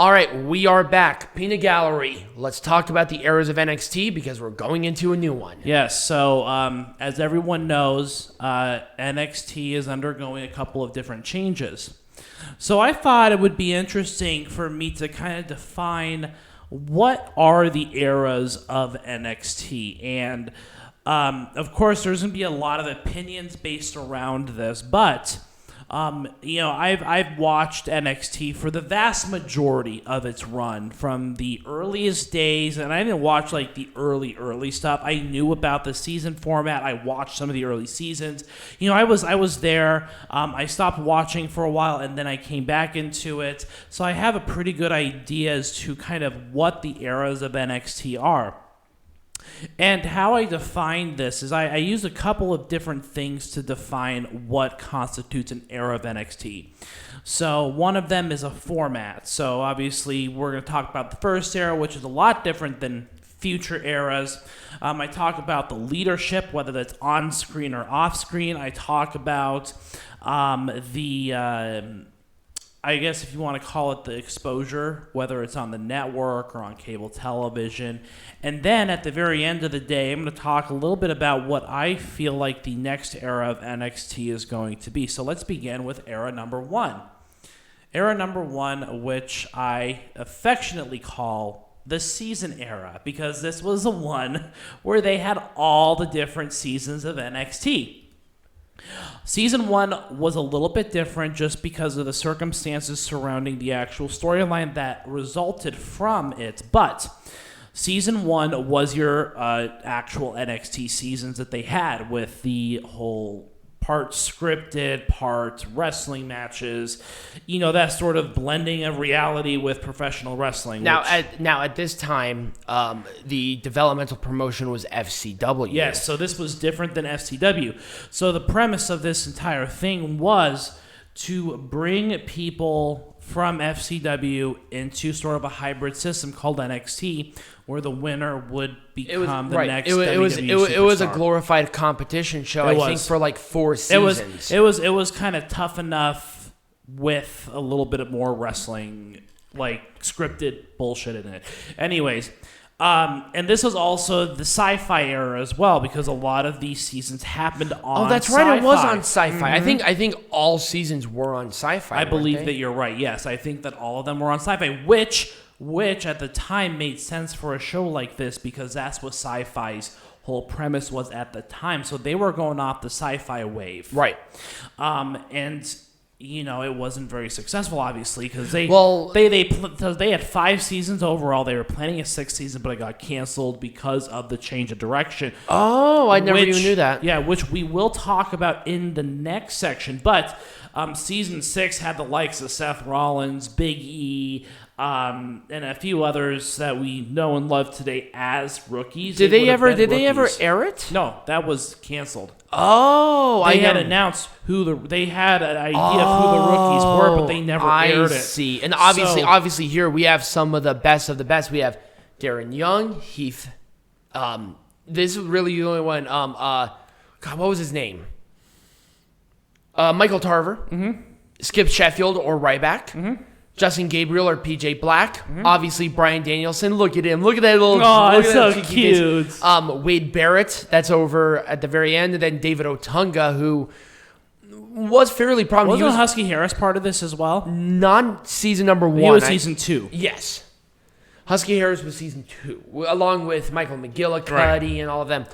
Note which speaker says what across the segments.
Speaker 1: All right, we are back. Peanut Gallery. Let's talk about the eras of NXT because we're going into a new one.
Speaker 2: Yes, so as everyone knows, NXT is undergoing a couple of different changes. So I thought it would be interesting for me to kind of define what are the eras of NXT. And, of course, there's going to be a lot of opinions based around this, but... I've watched NXT for the vast majority of its run from the earliest days, and I didn't watch like the early stuff. I knew about the season format. I watched some of the early seasons. I was there. I stopped watching for a while, and then I came back into it. So I have a pretty good idea as to kind of what the eras of NXT are. And how I define this is I use a couple of different things to define what constitutes an era of NXT. So one of them is a format. So obviously we're going to talk about the first era, which is a lot different than future eras. I talk about the leadership, whether that's on screen or off screen. I talk about I guess if you want to call it the exposure, whether it's on the network or on cable television. And then at the very end of the day, I'm going to talk a little bit about what I feel like the next era of NXT is going to be. So let's begin with era number one. Era number one, which I affectionately call the season era, because this was the one where they had all the different seasons of NXT. Season 1 was a little bit different just because of the circumstances surrounding the actual storyline that resulted from it. But Season 1 was your actual NXT seasons that they had, with the whole part scripted, part wrestling matches, that sort of blending of reality with professional wrestling.
Speaker 1: Now, at this time, the developmental promotion was FCW.
Speaker 2: Yes, so this was different than FCW. So the premise of this entire thing was to bring people from FCW into sort of a hybrid system called NXT, where the winner would become the next WWE
Speaker 1: It was a glorified competition show, I think, for like 4 seasons.
Speaker 2: It was kind of tough enough with a little bit of more wrestling, like scripted bullshit in it. Anyways, and this was also the sci-fi era as well, because a lot of these seasons happened on.
Speaker 1: Oh, that's
Speaker 2: sci-fi.
Speaker 1: right. It was on sci-fi. Mm-hmm. I think all seasons were on sci-fi.
Speaker 2: I believe that you're right. Yes, I think that all of them were on sci-fi, which at the time made sense for a show like this, because that's what sci-fi's whole premise was at the time. So they were going off the sci-fi wave,
Speaker 1: right?
Speaker 2: And it wasn't very successful, obviously, because they had 5 seasons overall. They were planning a 6th season, but it got canceled because of the change of direction.
Speaker 1: Oh, I never even knew that.
Speaker 2: Yeah, which we will talk about in the next section. But season 6 had the likes of Seth Rollins, Big E, and a few others that we know and love today as rookies.
Speaker 1: Did they ever air it?
Speaker 2: No, that was canceled.
Speaker 1: Oh,
Speaker 2: they had announced they had an idea of who the rookies were, but they never aired it.
Speaker 1: I see. And obviously here we have some of the best of the best. We have Darren Young, Heath. This is really the only one. God, what was his name? Michael Tarver, Skip Sheffield or Ryback, Justin Gabriel or PJ Black, obviously Bryan Danielson. Look at him. Look at that little.
Speaker 2: Oh, it's so cute.
Speaker 1: Wade Barrett, that's over at the very end, and then David Otunga, who was fairly prominent.
Speaker 2: Wasn't Husky Harris part of this as well?
Speaker 1: Not season number 1.
Speaker 2: He was season 2.
Speaker 1: Yes. Husky Harris was season 2, along with Michael McGillicuddy and all of them.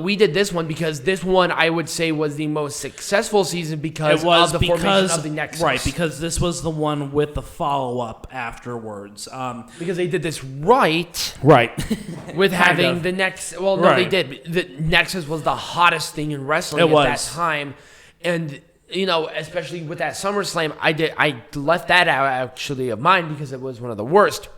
Speaker 1: We did this one because this one, I would say, was the most successful season because of the formation of the Nexus.
Speaker 2: Right, because this was the one with the follow-up afterwards.
Speaker 1: Because they did this right. With having the Nexus. Well, no, they did. The Nexus was the hottest thing in wrestling at that time. And, especially with that SummerSlam, I left that out, actually, of mine because it was one of the worst.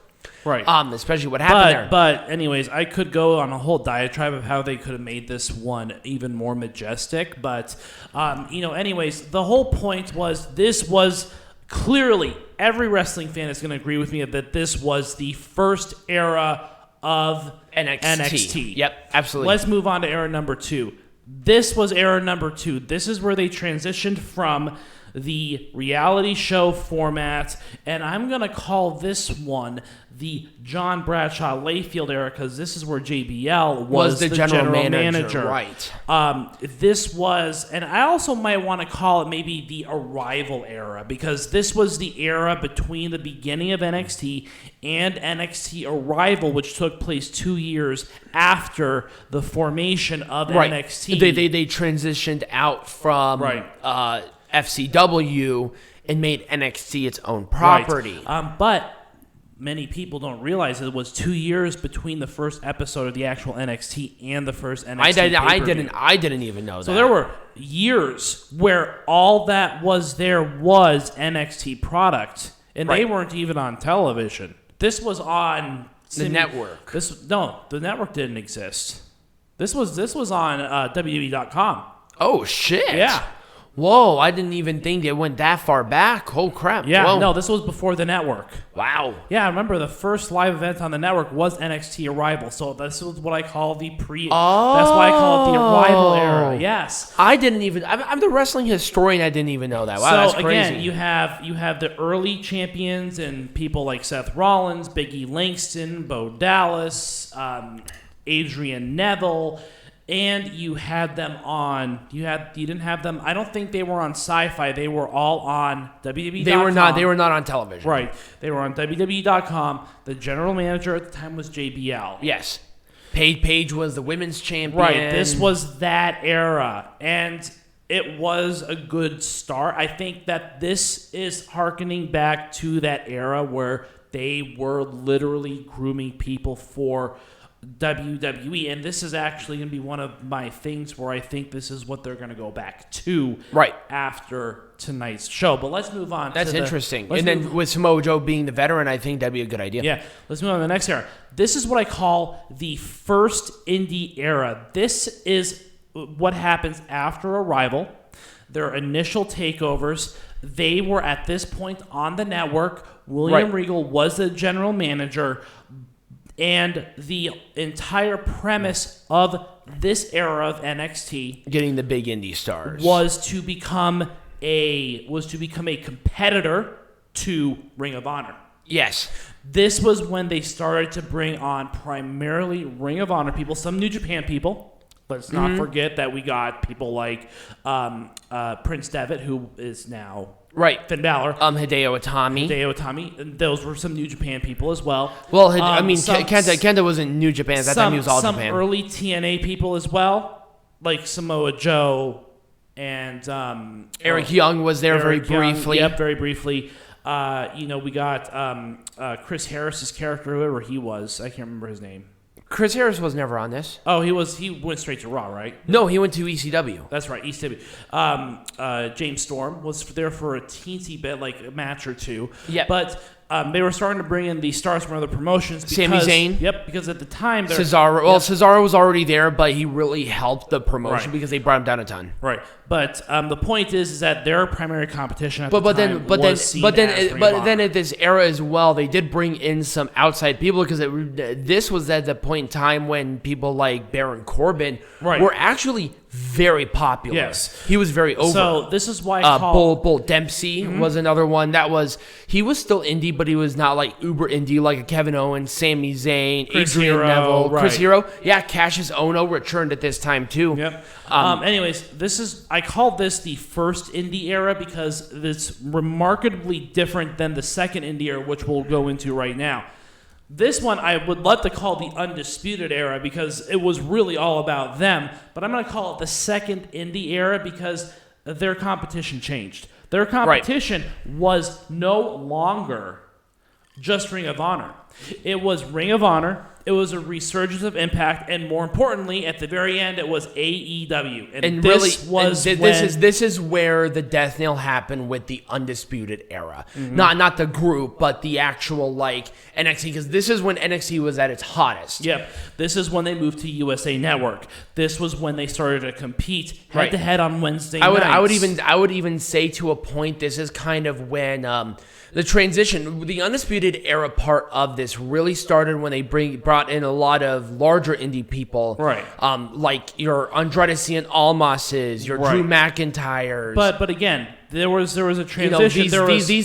Speaker 2: Right.
Speaker 1: Especially what happened there.
Speaker 2: But anyways, I could go on a whole diatribe of how they could have made this one even more majestic. But, anyways, the whole point was this was clearly, every wrestling fan is going to agree with me that this was the first era of NXT.
Speaker 1: Yep, absolutely.
Speaker 2: Let's move on to era number 2. This was era number 2. This is where they transitioned from the reality show format, and I'm going to call this one the John Bradshaw Layfield era because this is where JBL was the general manager.
Speaker 1: Right.
Speaker 2: This was, and I also might want to call it maybe the Arrival era because this was the era between the beginning of NXT and NXT Arrival, which took place 2 years after the formation of NXT.
Speaker 1: They transitioned out from FCW and made NXT its own property.
Speaker 2: Right. But many people don't realize it was 2 years between the first episode of the actual NXT and the first NXT.
Speaker 1: I didn't even know that.
Speaker 2: So there were years where all that was there was NXT product, and they weren't even on television. This was on
Speaker 1: the network.
Speaker 2: The network didn't exist. This was on WWE.com.
Speaker 1: Oh shit!
Speaker 2: Yeah.
Speaker 1: Whoa, I didn't even think it went that far back. Oh, crap.
Speaker 2: Yeah,
Speaker 1: Whoa.
Speaker 2: no, this was before the network.
Speaker 1: Wow.
Speaker 2: Yeah, I remember the first live event on the network was NXT Arrival, so this was what I call the that's why I call it the Arrival era, yes.
Speaker 1: I didn't even, I'm the wrestling historian, I didn't even know that. Wow, that's crazy.
Speaker 2: Again, you have the early champions and people like Seth Rollins, Big E Langston, Bo Dallas, Adrian Neville, and you had them on. You didn't have them. I don't think they were on Sci-Fi. They were all on WWE.com.
Speaker 1: They were not on television.
Speaker 2: Right. They were on WWE.com. The general manager at the time was JBL.
Speaker 1: Yes. Paige was the women's champion.
Speaker 2: Right. This was that era, and it was a good start. I think that this is hearkening back to that era where they were literally grooming people for WWE, and this is actually going to be one of my things where I think this is what they're going to go back to after tonight's show. But let's move on.
Speaker 1: That's interesting. And then with Samoa Joe being the veteran, I think that'd be a good idea.
Speaker 2: Yeah, let's move on to the next era. This is what I call the first indie era. This is what happens after Arrival, their initial takeovers. They were at this point on the network. William Regal was the general manager. And the entire premise of this era of NXT,
Speaker 1: getting the big indie stars,
Speaker 2: was to become a competitor to Ring of Honor.
Speaker 1: Yes.
Speaker 2: This was when they started to bring on primarily Ring of Honor people, some New Japan people. Let's not forget that we got people like Prince Devitt, who is now Finn Balor.
Speaker 1: Hideo Itami.
Speaker 2: And those were some New Japan people as well.
Speaker 1: Well, Kenta wasn't New Japan. At that time he was All Japan.
Speaker 2: Some early TNA people as well, like Samoa Joe and
Speaker 1: Eric Young was there very briefly.
Speaker 2: Yep, very briefly. We got Chris Harris's character, whoever he was. I can't remember his name.
Speaker 1: Chris Harris was never on this.
Speaker 2: Oh, he went straight to Raw, right?
Speaker 1: No, he went to ECW.
Speaker 2: That's right, ECW. James Storm was there for a teensy bit, like a match or two.
Speaker 1: Yeah.
Speaker 2: But they were starting to bring in the stars from other promotions.
Speaker 1: Sami Zayn.
Speaker 2: Yep, because at the time...
Speaker 1: Cesaro. Well, Cesaro was already there, but he really helped the promotion because they brought him down a ton.
Speaker 2: Right. But the point is that their primary competition at the time was
Speaker 1: then at this era as well, they did bring in some outside people because this was at the point in time when people like Baron Corbin were actually very popular.
Speaker 2: Yes.
Speaker 1: He was very over.
Speaker 2: So this is why I call...
Speaker 1: Bull Dempsey was another one. He was still indie, but he was not like uber indie like a Kevin Owens, Sami Zayn, Adrian Neville, Chris Hero. Yeah, Cassius Ohno returned at this time too.
Speaker 2: Yep. Anyways, I call this the first indie era because it's remarkably different than the second indie era, which we'll go into right now. This one I would love to call the Undisputed era because it was really all about them, but I'm going to call it the second indie era because their competition changed. Their competition was no longer just Ring of Honor. It was Ring of Honor, it was a resurgence of Impact, and more importantly, at the very end, it was AEW.
Speaker 1: This is where the death nail happened with the Undisputed era. Not the group, but the actual NXT, because this is when NXT was at its hottest.
Speaker 2: Yep. This is when they moved to USA Network. This was when they started to compete head to head on Wednesday nights.
Speaker 1: I would even say to a point, this is kind of when the transition, the Undisputed era part of this really started when they brought brought in a lot of larger indie people.
Speaker 2: Right.
Speaker 1: Like your Andrade Cien Almases, your Drew McIntyres.
Speaker 2: But again, there was a transition.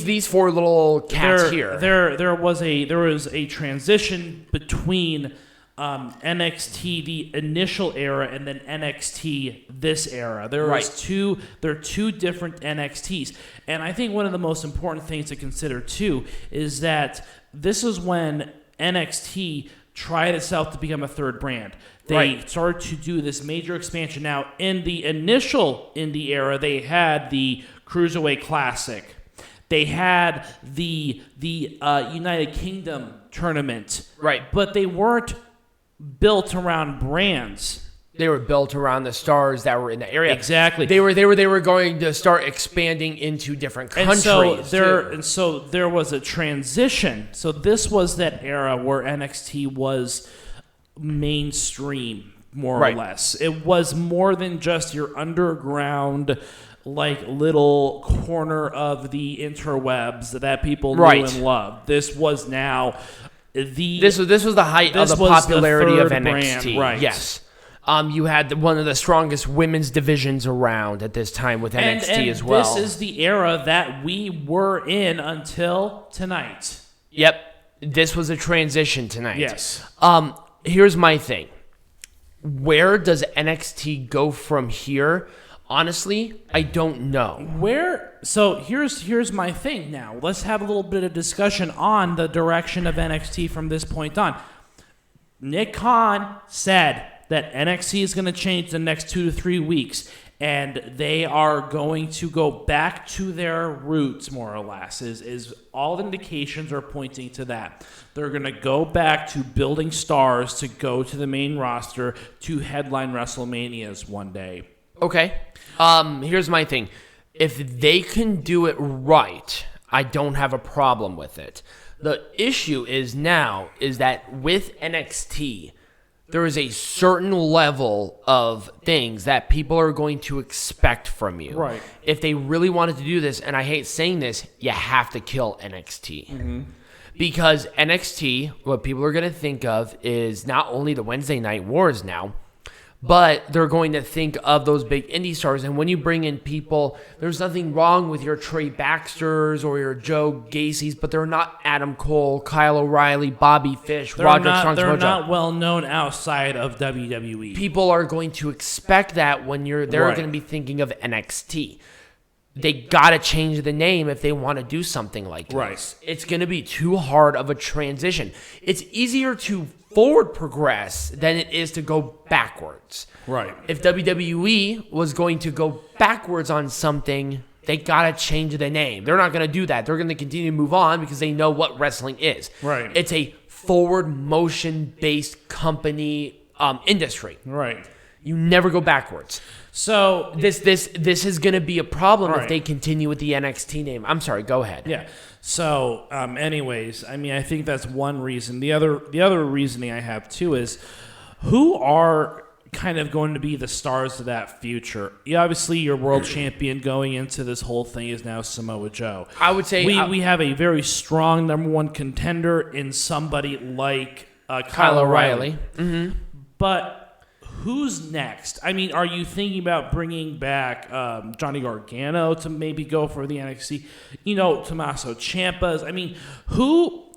Speaker 1: These four little cats here.
Speaker 2: There was a transition between NXT the initial era and then NXT this era. There are two different NXTs, and I think one of the most important things to consider too is that this is when NXT tried itself to become a third brand. They started to do this major expansion. Now, in the initial indie era, they had the Cruiserweight Classic. They had the United Kingdom tournament.
Speaker 1: Right.
Speaker 2: But they weren't built around brands.
Speaker 1: They were built around the stars that were in the area.
Speaker 2: Exactly.
Speaker 1: They were going to start expanding into different countries.
Speaker 2: And so there was a transition. So this was that era where NXT was mainstream, more or less. It was more than just your underground, like, little corner of the interwebs that people knew and loved. This was now this was the height of the popularity of NXT. Brand,
Speaker 1: yes. You had one of the strongest women's divisions around at this time with NXT as well.
Speaker 2: This is the era that we were in until tonight.
Speaker 1: Yep. This was a transition tonight.
Speaker 2: Yes.
Speaker 1: Here's my thing. Where does NXT go from here? Honestly, I don't know. So here's my thing now. Let's have a little bit of discussion on the direction of NXT from this point on. Nick Khan said that NXT is going to change the next 2 to 3 weeks, and they are going to go back to their roots, more or less, is all indications are pointing to that. They're going to go back to building stars to go to the main roster to headline WrestleManias one day. Okay. Here's my thing. If they can do it right, I don't have a problem with it. The issue is that with NXT, there is a certain level of things that people are going to expect from you.
Speaker 2: Right.
Speaker 1: If they really wanted to do this, and I hate saying this, you have to kill NXT. Mm-hmm. Because NXT, what people are going to think of is not only the Wednesday Night Wars now, but they're going to think of those big indie stars. And when you bring in people, there's nothing wrong with your Trey Baxters or your Joe Gacy's, but they're not Adam Cole, Kyle O'Reilly, Bobby Fish, Roderick Strong's Mojo.
Speaker 2: They're not well known outside of WWE.
Speaker 1: People are going to expect that when they're going to be thinking of NXT. They got to change the name if they want to do something like this.
Speaker 2: Right.
Speaker 1: It's going to be too hard of a transition. It's easier to forward progress than it is to go backwards.
Speaker 2: Right.
Speaker 1: If WWE was going to go backwards on something, they got to change the name. They're not going to do that. They're going to continue to move on because they know what wrestling is.
Speaker 2: Right.
Speaker 1: It's a forward motion-based company industry.
Speaker 2: Right.
Speaker 1: You never go backwards.
Speaker 2: So
Speaker 1: this is going to be a problem if they continue with the NXT name. I'm sorry, go ahead.
Speaker 2: Yeah. So, anyways, I mean, I think that's one reason. The other reasoning I have too is who are kind of going to be the stars of that future. Obviously, your world champion going into this whole thing is now Samoa Joe.
Speaker 1: I would say
Speaker 2: we have a very strong number one contender in somebody like
Speaker 1: Kyle O'Reilly.
Speaker 2: Mm-hmm. But who's next? I mean, are you thinking about bringing back Johnny Gargano to maybe go for the NXT? Tommaso Ciampa. I mean, who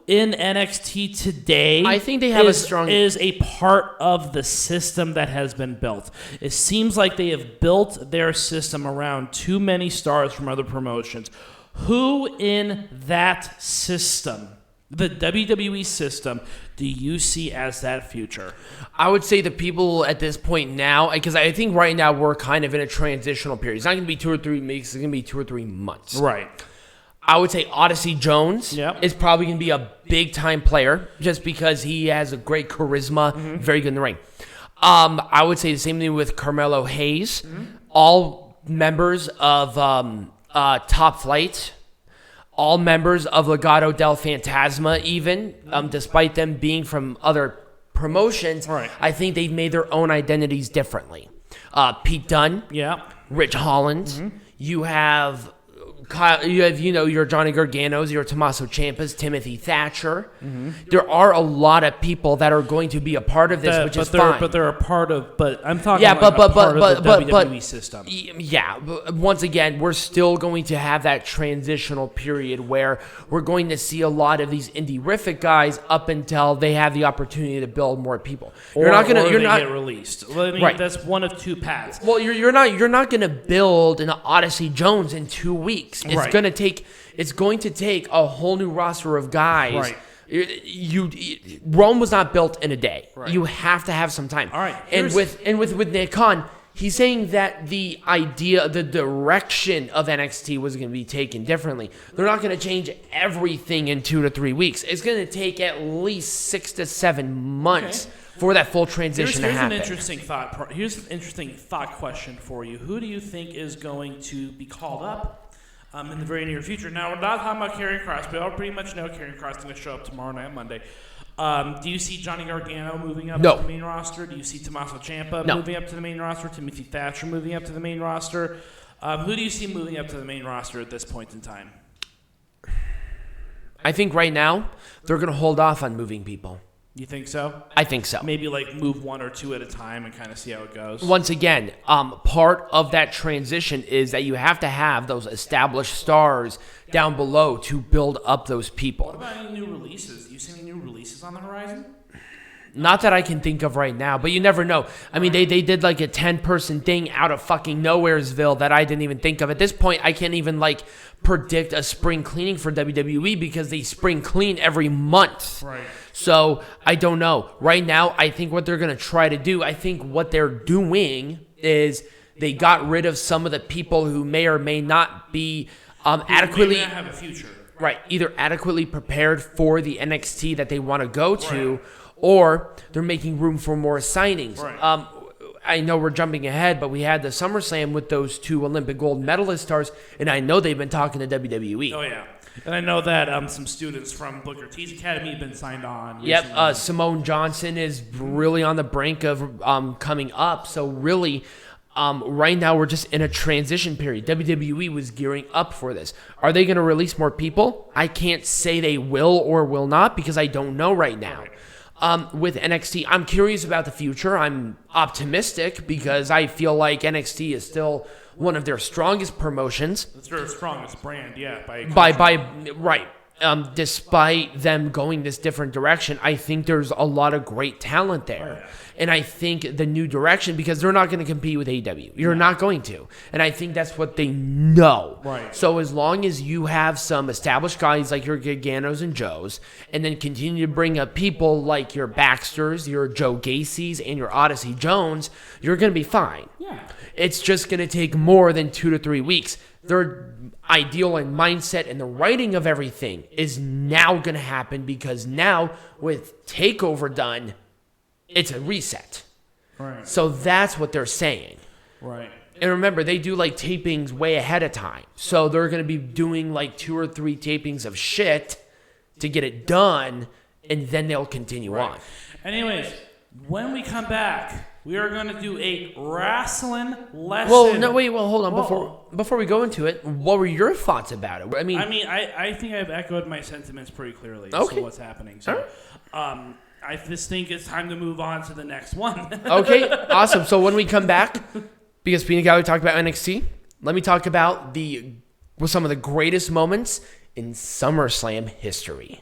Speaker 2: in NXT today?
Speaker 1: I think they have
Speaker 2: is a part of the system that has been built. It seems like they have built their system around too many stars from other promotions. Who in that system, the WWE system, do you see as that future?
Speaker 1: I would say the people at this point now, because I think right now we're kind of in a transitional period. It's not going to be 2 or 3 weeks. It's going to be 2 or 3 months.
Speaker 2: Right.
Speaker 1: I would say Odyssey Jones is probably going to be a big-time player just because he has a great charisma, very good in the ring. I would say the same thing with Carmelo Hayes. All members of Top Flight. All members of Legado del Fantasma, even, despite them being from other promotions, I think they've made their own identities differently. Pete Dunne, Rich Holland, you have You have, your Johnny Garganos, your Tommaso Ciampas, Timothy Thatcher. Mm-hmm. There are a lot of people that are going to be a part of this, which is fine.
Speaker 2: But they're a part of. But I'm talking part of the WWE system.
Speaker 1: Yeah, but once again, we're still going to have that transitional period where we're going to see a lot of these indie-rific guys up until they have the opportunity to build more people.
Speaker 2: You're not get released. Well, I mean, right. That's one of two paths.
Speaker 1: Well, you're not going to build an Odyssey Jones in 2 weeks. It's going to take a whole new roster of guys. Right. Rome was not built in a day. Right. You have to have some time.
Speaker 2: All right.
Speaker 1: And with Nick Khan, he's saying that the direction of NXT was going to be taken differently. They're not going to change everything in 2 to 3 weeks. It's going to take at least 6 to 7 months. Okay. For that full transition to happen.
Speaker 2: Here's an interesting thought question for you. Who do you think is going to be called up in the very near future? Now, we're not talking about Karrion Kross. We all pretty much know Karrion Kross is going to show up tomorrow night, Monday. Do you see Johnny Gargano moving up to the main roster? Do you see Tommaso Ciampa moving up to the main roster? Timothy Thatcher moving up to the main roster? Who do you see moving up to the main roster at this point in time?
Speaker 1: I think right now they're going to hold off on moving people.
Speaker 2: You think so?
Speaker 1: I think so.
Speaker 2: Maybe move 1 or 2 at a time and kind of see how it goes.
Speaker 1: Once again, part of that transition is that you have to have those established stars down below to build up those people.
Speaker 2: What about any new releases? Do you see any new releases on the horizon?
Speaker 1: Not that I can think of right now, but you never know. I mean, they did a 10-person thing out of fucking Nowheresville that I didn't even think of. At this point, I can't even predict a spring cleaning for WWE because they spring clean every month.
Speaker 2: Right.
Speaker 1: So I don't know. Right now, I think what they're going to try to do, I think what they're doing is they got rid of some of the people who may or may not be adequately...
Speaker 2: May not have a future.
Speaker 1: Right. Either adequately prepared for the NXT that they want to go to, right. Or they're making room for more signings.
Speaker 2: Right.
Speaker 1: I know we're jumping ahead, but we had the SummerSlam with those 2 Olympic gold medalist stars, and I know they've been talking to WWE.
Speaker 2: Oh, yeah. And I know that some students from Booker T's Academy have been signed on.
Speaker 1: Yep. Simone Johnson is really on the brink of coming up. So really, right now we're just in a transition period. WWE was gearing up for this. Are they going to release more people? I can't say they will or will not because I don't know right now. Right. With NXT, I'm curious about the future. I'm optimistic because I feel like NXT is still one of their strongest promotions.
Speaker 2: It's their strongest brand, yeah.
Speaker 1: Right. Despite them going this different direction, I think there's a lot of great talent there. Oh, yeah. And I think the new direction, because they're not going to compete with AEW. You're not going to. And I think that's what they know.
Speaker 2: Right.
Speaker 1: So as long as you have some established guys like your Garganos and Joes, and then continue to bring up people like your Baxters, your Joe Gacy's, and your Odyssey Jones, you're going to be fine.
Speaker 2: Yeah.
Speaker 1: It's just going to take more than 2 to 3 weeks. Their ideal and mindset and the writing of everything is now going to happen because now with TakeOver done, it's a reset.
Speaker 2: Right.
Speaker 1: So that's what they're saying.
Speaker 2: Right.
Speaker 1: And remember, they do tapings way ahead of time. So they're going to be doing 2 or 3 tapings of shit to get it done, and then they'll continue on.
Speaker 2: Anyways, when we come back, we are going to do a wrestling lesson.
Speaker 1: Hold on. Before we go into it, what were your thoughts about it?
Speaker 2: I think I've echoed my sentiments pretty clearly as to what's happening. So, I just think it's time to move on to the next one.
Speaker 1: Okay, awesome. So when we come back, because Peanut Gallery talked about NXT, let me talk about some of the greatest moments in SummerSlam history.